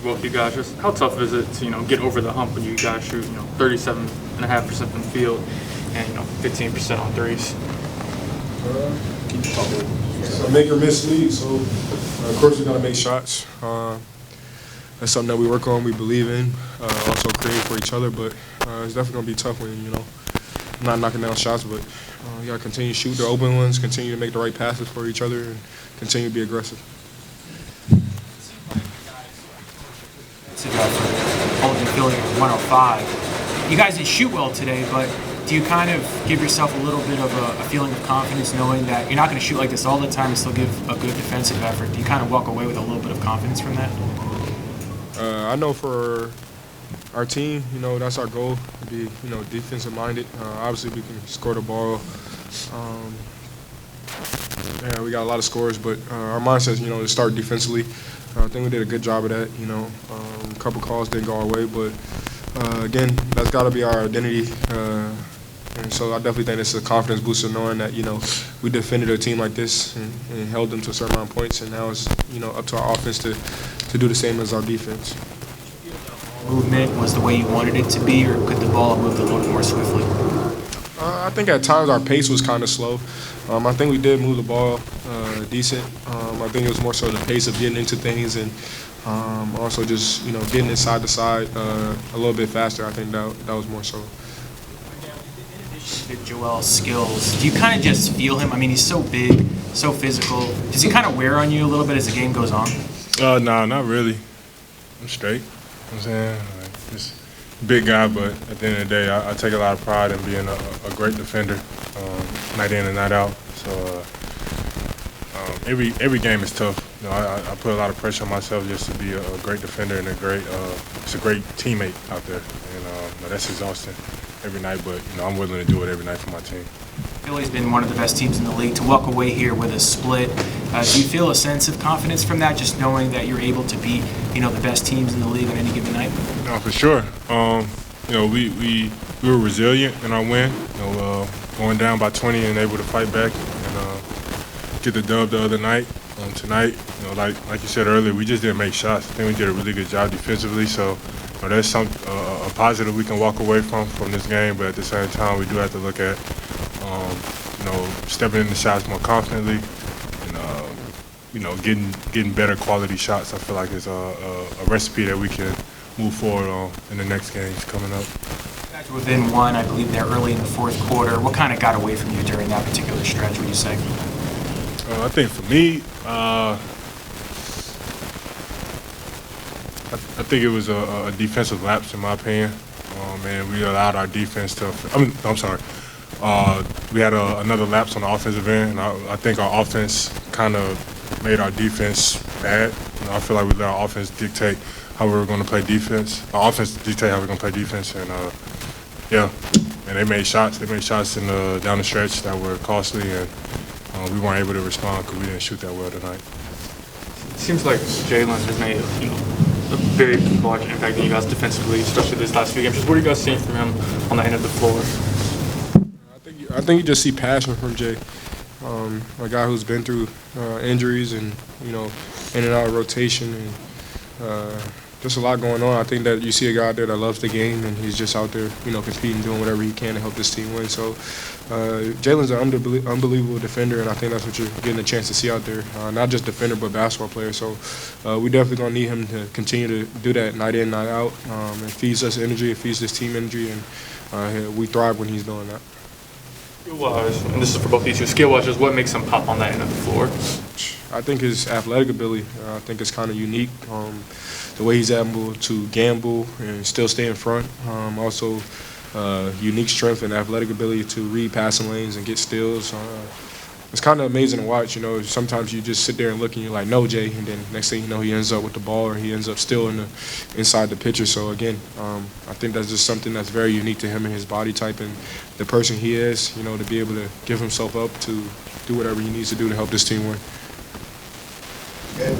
both you guys. Just how tough is it to get over the hump when you guys shoot 37.5% from the field and 15% on threes? It's a make or miss league, so of course we gotta make shots. That's something that we work on, we believe in, also create for each other. But it's definitely gonna be tough when not knocking down shots. But you gotta continue to shoot the open ones, continue to make the right passes for each other, and continue to be aggressive. Holding feeling 105. You guys didn't shoot well today, but do you kind of give yourself a little bit of a feeling of confidence knowing that you're not going to shoot like this all the time and still give a good defensive effort? Do you kind of walk away with a little bit of confidence from that? I know for our team, that's our goal, to be, defensive minded. Obviously we can score the ball. Yeah, we got a lot of scores, but our mindset is, to start defensively. I think we did a good job of that. A couple calls didn't go our way, but again, that's got to be our identity. And so I definitely think it's a confidence booster knowing that we defended a team like this and held them to a certain amount of points, and now it's up to our offense to do the same as our defense. Movement was the way you wanted it to be, or could the ball have moved a little more swiftly? I think at times our pace was kind of slow. I think we did move the ball decent. I think it was more so the pace of getting into things and also just getting it side to side a little bit faster. I think that was more so. To Joel's skills, do you kind of just feel him? I mean, he's so big, so physical. Does he kind of wear on you a little bit as the game goes on? No, not really. I'm straight. I'm saying, just big guy, but at the end of the day, I take a lot of pride in being a great defender, night in and night out. So every game is tough. I put a lot of pressure on myself just to be a great defender and a great teammate out there. And that's exhausting every night, but I'm willing to do it every night for my team. Philly's been one of the best teams in the league. To walk away here with a split, do you feel a sense of confidence from that, just knowing that you're able to beat the best teams in the league on any given night? No, for sure. We were resilient in our win. Going down by 20 and able to fight back and get the dub the other night. Tonight, like you said earlier, we just didn't make shots. I think we did a really good job defensively. So that's a positive we can walk away from this game. But at the same time, we do have to look at stepping in the shots more confidently and getting better quality shots. I feel like it's a recipe that we can move forward on in the next games coming up. You guys were within one, I believe, there early in the fourth quarter. What kind of got away from you during that particular stretch, would you say? I think for me, I think it was a defensive lapse, in my opinion. And we allowed our defense to. We had another lapse on the offensive end, and I think our offense kind of made our defense bad. I feel like we let our offense dictate how we were going to play defense. Our offense dictate how we are going to play defense, and they made shots. They made shots down the stretch that were costly, and we weren't able to respond because we didn't shoot that well tonight. It seems like Jalen has made a very large impact on you guys defensively, especially these last few games. Just what are you guys seeing from him on the end of the floor? I think you just see passion from Jay, a guy who's been through injuries and in and out of rotation and just a lot going on. I think that you see a guy out there that loves the game and he's just out there competing, doing whatever he can to help this team win. So Jalen's an unbelievable defender, and I think that's what you're getting a chance to see out there. Not just defender, but basketball player. So we definitely gonna need him to continue to do that night in, night out. It feeds us energy, it feeds this team energy, and we thrive when he's doing that. Skill-wise, and this is for both these two, skill-wise, just what makes him pop on that end of the floor? I think his athletic ability. I think it's kind of unique. The way he's able to gamble and still stay in front. Also, unique strength and athletic ability to read passing lanes and get steals. It's kind of amazing to watch. Sometimes you just sit there and look and you're like, no, Jay, and then next thing you know, he ends up with the ball or he ends up still inside the picture. So again, I think that's just something that's very unique to him and his body type and the person he is. To be able to give himself up to do whatever he needs to do to help this team win. Okay.